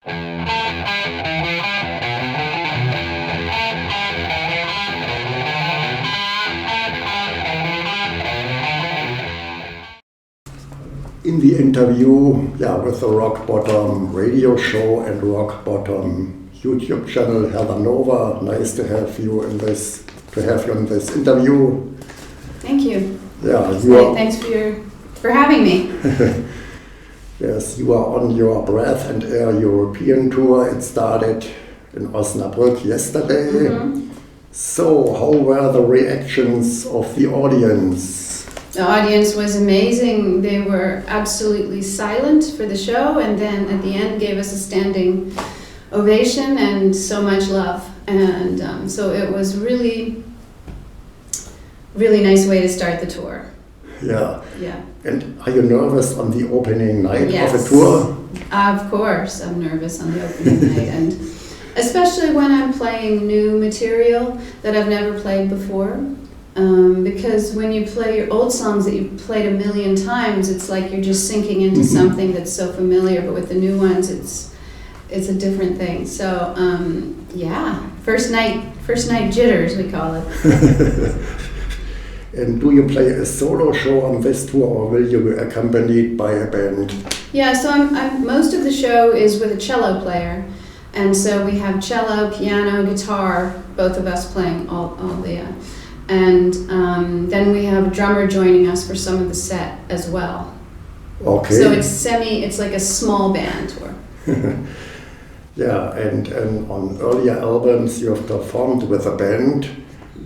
In the interview with the Rock Bottom radio show and Rock Bottom YouTube channel, Heather Nova, nice to have you in this interview. Thank you. Yeah, thanks for having me. Yes, you are on your Breath and Air European tour. It started in Osnabrück yesterday. Mm-hmm. So, how were the reactions of the audience? The audience was amazing. They were absolutely silent for the show, and then at the end gave us a standing ovation and so much love. And so it was really, really nice way to start the tour. Yeah. Yeah. And are you nervous on the opening night Yes. of a tour? Of course, I'm nervous on the opening night, and especially when I'm playing new material that I've never played before. Because when you play your old songs that you've played a million times, it's like you're just sinking into something that's so familiar. But with the new ones, it's a different thing. So first night jitters, we call it. And do you play a solo show on this tour, or will you be accompanied by a band? Yeah, so I'm most of the show is with a cello player, and so we have cello, piano, guitar, both of us playing all the. And then we have a drummer joining us for some of the set as well. Okay. So it's like a small band tour. Yeah, and on earlier albums you have performed with a band,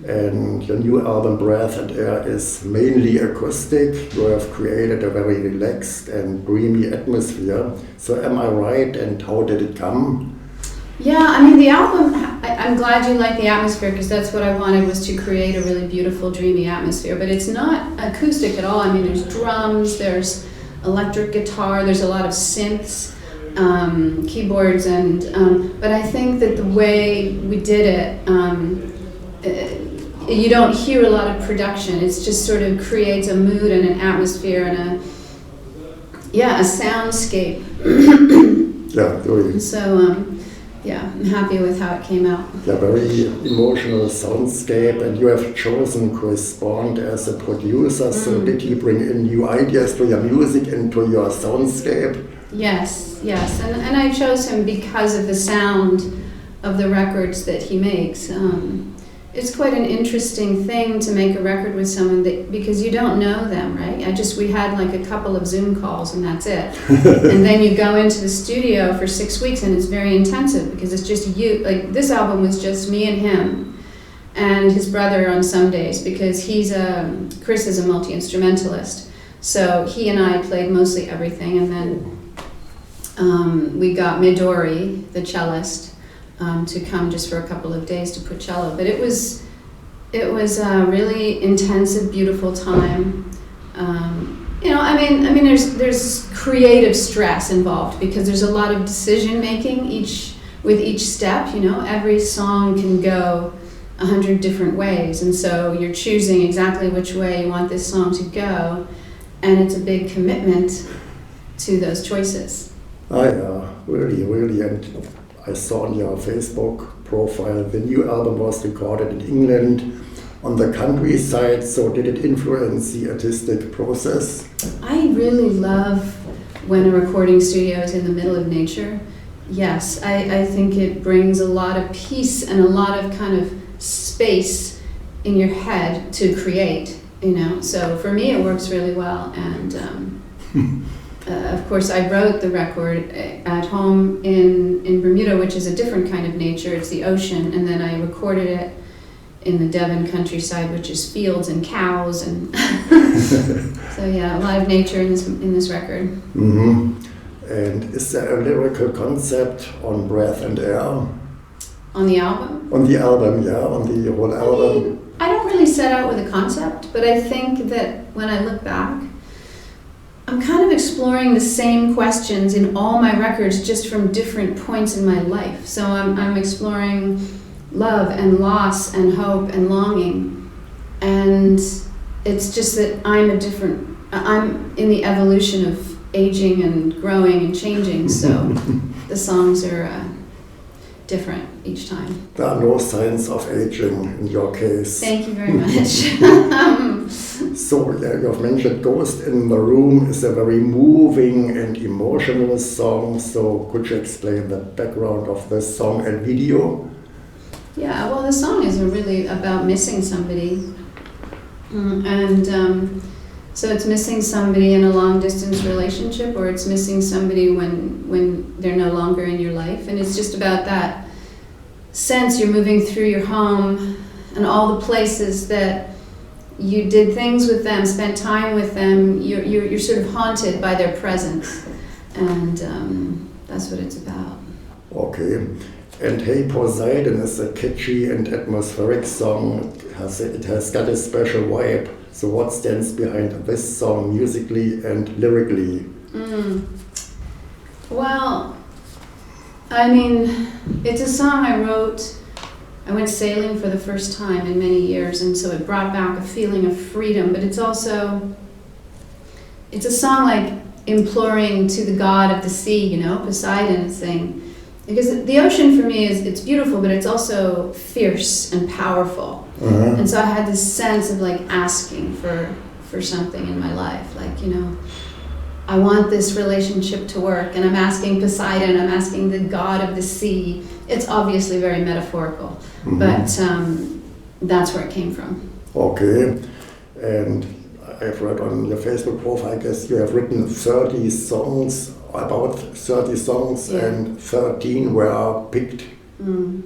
and your new album Breath and Air is mainly acoustic. You have created a very relaxed and dreamy atmosphere. So am I right, and how did it come? Yeah, I mean the album, I'm glad you like the atmosphere, because that's what I wanted, was to create a really beautiful, dreamy atmosphere. But it's not acoustic at all. I mean, there's drums, there's electric guitar, there's a lot of synths, keyboards, and but I think that the way we did it, you don't hear a lot of production. It's just sort of creates a mood and an atmosphere and a soundscape. Yeah, really. So. I'm happy with how it came out. Yeah, very emotional soundscape, and you have chosen Chris Bond as a producer, so did he bring in new ideas to your music and to your soundscape? Yes, and I chose him because of the sound of the records that he makes. It's quite an interesting thing to make a record with someone because you don't know them, right? We had like a couple of Zoom calls and that's it. And then you go into the studio for 6 weeks and it's very intensive because it's just you. Like this album was just me and him and his brother on some days, because Chris is a multi-instrumentalist. So he and I played mostly everything, and then we got Midori, the cellist, to come just for a couple of days to put cello. But it was a really intensive, beautiful time. There's creative stress involved because there's a lot of decision making with each step. Every song can go 100 different ways, and so you're choosing exactly which way you want this song to go, and it's a big commitment to those choices. Really, and I saw on your Facebook profile the new album was recorded in England on the countryside, so did it influence the artistic process? I really love when a recording studio is in the middle of nature. Yes, I think it brings a lot of peace and a lot of kind of space in your head to create, So for me it works really well, and of course, I wrote the record at home in Bermuda, which is a different kind of nature. It's the ocean, and then I recorded it in the Devon countryside, which is fields and cows, and so a lot of nature in this record. Mm-hmm. And is there a lyrical concept on Breath and Air? On the album? On the album, on the whole album. I don't really set out with a concept, but I think that when I look back, I'm kind of exploring the same questions in all my records, just from different points in my life. So I'm exploring love and loss and hope and longing. And it's just that I'm in the evolution aging and growing and changing, so the songs are different each time. There are no signs of aging in your case. Thank you very much. So yeah, you've mentioned Ghost in the Room is a very moving and emotional song. So could you explain the background of this song and video? Yeah, well, the song is really about missing somebody. So it's missing somebody in a long-distance relationship, or it's missing somebody when they're no longer in your life. And it's just about that sense you're moving through your home and all the places that you did things with them, spent time with them. You're sort of haunted by their presence. And that's what it's about. Okay. And Hey Poseidon is a catchy and atmospheric song. It has got a special vibe. So what stands behind this song musically and lyrically? Well, I mean, it's a song I wrote. I went sailing for the first time in many years, and so it brought back a feeling of freedom. But it's also, it's a song like imploring to the god of the sea, Poseidon, saying, because the ocean for me it's beautiful, but it's also fierce and powerful. And so I had this sense of like asking for something in my life, like, I want this relationship to work, and I'm asking Poseidon, I'm asking the god of the sea. It's obviously very metaphorical, but that's where it came from. Okay, and I've read on your Facebook profile, I guess you have written 30 songs, about 30 songs, and 13 were picked.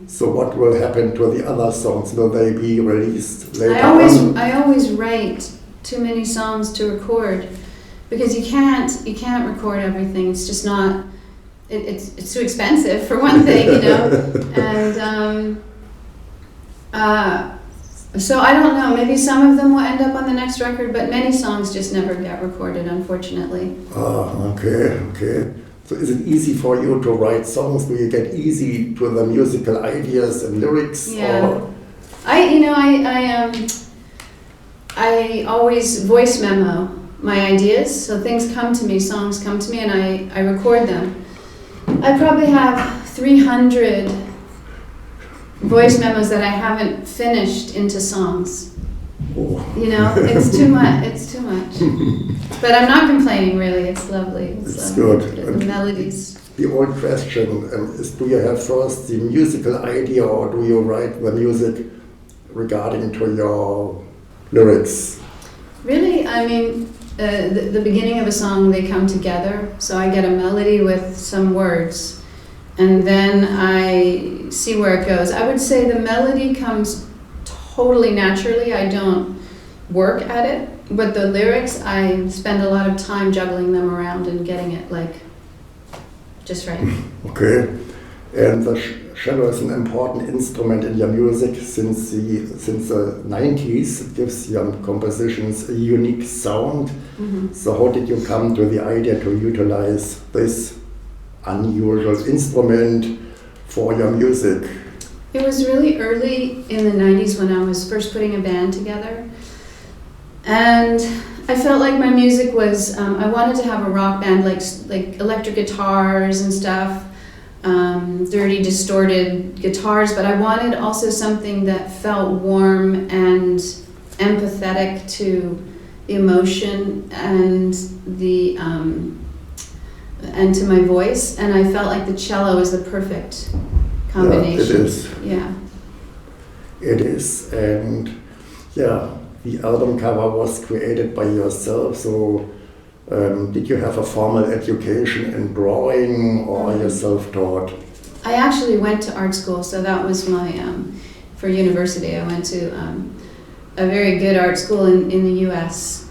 So what will happen to the other songs? Will they be released later on? I always write too many songs to record, because you can't record everything. It's just not. It's too expensive for one thing, And so I don't know. Maybe some of them will end up on the next record, but many songs just never get recorded, unfortunately. Okay. So is it easy for you to write songs? Do you get easy to the musical ideas and lyrics? Yeah. Or? I always voice memo my ideas, so things come to me, songs come to me, and I record them. I probably have 300 voice memos that I haven't finished into songs. It's too much. But I'm not complaining, really. It's lovely. It's good. The melodies. The old question is, do you have first the musical idea, or do you write the music regarding to your lyrics? Really, I mean, the beginning of a song, they come together. So I get a melody with some words, and then I see where it goes. I would say the melody comes totally naturally. I don't work at it, but the lyrics, I spend a lot of time juggling them around and getting it like just right. Okay, and the cello is an important instrument in your music since the 90s. It gives your compositions a unique sound. So how did you come to the idea to utilize this unusual instrument for your music? It was really early in the 90s when I was first putting a band together. And I felt like my music was, I wanted to have a rock band like electric guitars and stuff, dirty, distorted guitars, but I wanted also something that felt warm and empathetic to the emotion and and to my voice. And I felt like the cello is the perfect combination. Yeah, it is. Yeah. It is, and the album cover was created by yourself. So, did you have a formal education in drawing, or are you self-taught? I actually went to art school, so that was my for university. I went to a very good art school in the U.S.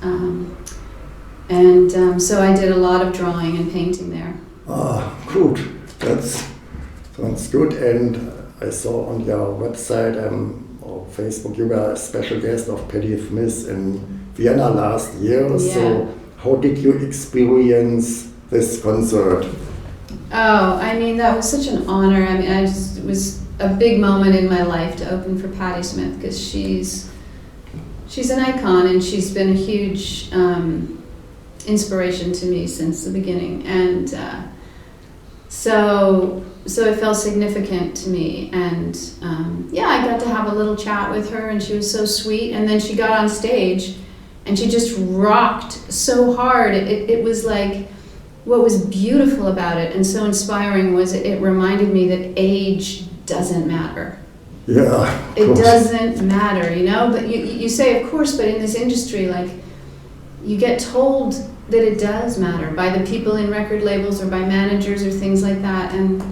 So I did a lot of drawing and painting there. Good. That sounds good. And I saw on your website or Facebook you were a special guest of Patti Smith in Vienna last year. Yeah. So how did you experience this concert? Oh, I mean, that was such an honor. I mean, it was a big moment in my life to open for Patti Smith, because she's an icon, and she's been a huge inspiration to me since the beginning, and so it felt significant to me. And I got to have a little chat with her, and she was so sweet. And then she got on stage, and she just rocked so hard. It was like, what was beautiful about it and so inspiring was it reminded me that age doesn't matter. Yeah, it doesn't matter, you know. But you say, of course, but in this industry, like, you get told that it does matter by the people in record labels or by managers or things like that. And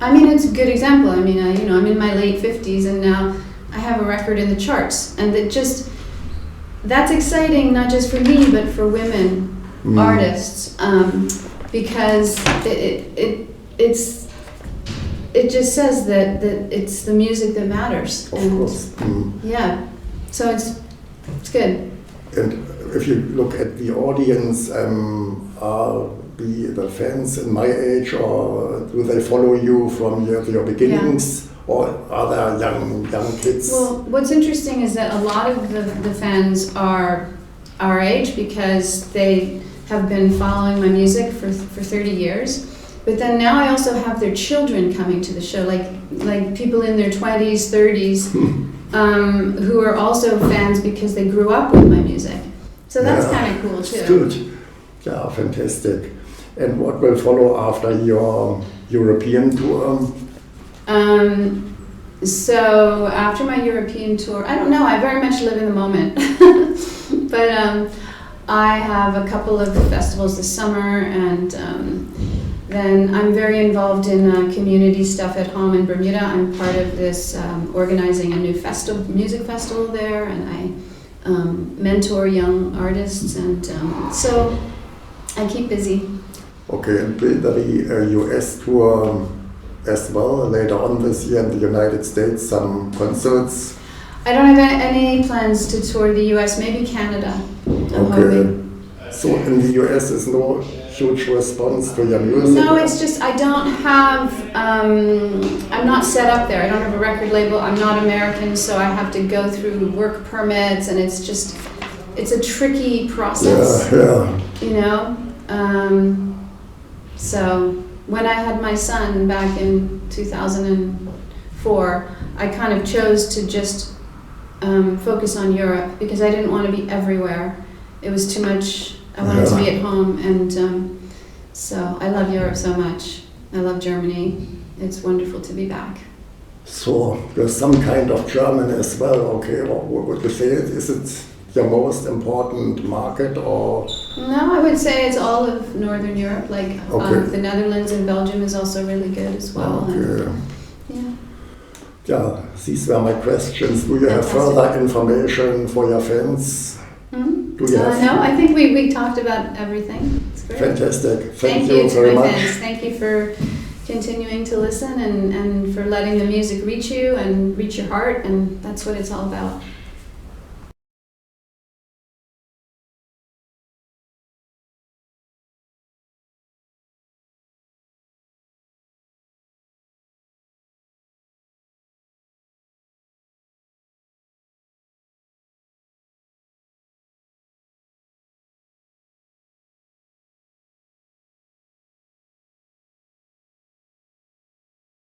I mean, it's a good example. I mean, I'm in my late 50s, and now I have a record in the charts, and that's exciting, not just for me, but for women artists, because it just says that it's the music that matters. Of course. Yeah, so it's good. And if you look at the audience, are the fans in my age, or do they follow you from your beginnings? Yeah. Or are there young kids? Well, what's interesting is that a lot of the fans are our age because they have been following my music for 30 years. But then now I also have their children coming to the show, like people in their 20s, 30s, who are also fans because they grew up with my music. So that's kind of cool too. Good. Yeah, fantastic. And what will follow after your European tour? So after my European tour, I don't know, I very much live in the moment. But I have a couple of festivals this summer, and then I'm very involved in community stuff at home in Bermuda. I'm part of this organizing a new music festival there, and I mentor young artists, and so I keep busy. Okay, and will there be a US tour as well later on this year in the United States, some concerts? I don't have any plans to tour the US, maybe Canada. I'm hoping. So in the US is no huge response to your music? No, it's just I don't have, I'm not set up there. I don't have a record label. I'm not American, so I have to go through work permits, and it's a tricky process. Yeah. You know? So when I had my son back in 2004, I kind of chose to just focus on Europe because I didn't want to be everywhere. It was too much. I wanted to be at home, and so I love Europe so much. I love Germany. It's wonderful to be back. So there's some kind of German as well, okay? What would you say? Is it your most important market, or? No, I would say it's all of Northern Europe. Like the Netherlands and Belgium is also really good as well. Okay. And, yeah, these were my questions. Do you have further information for your fans? Do you have? No, I think we talked about everything. It's great. Fantastic. Thank you you very much. Fans. Thank you for continuing to listen and for letting the music reach you and reach your heart, and that's what it's all about.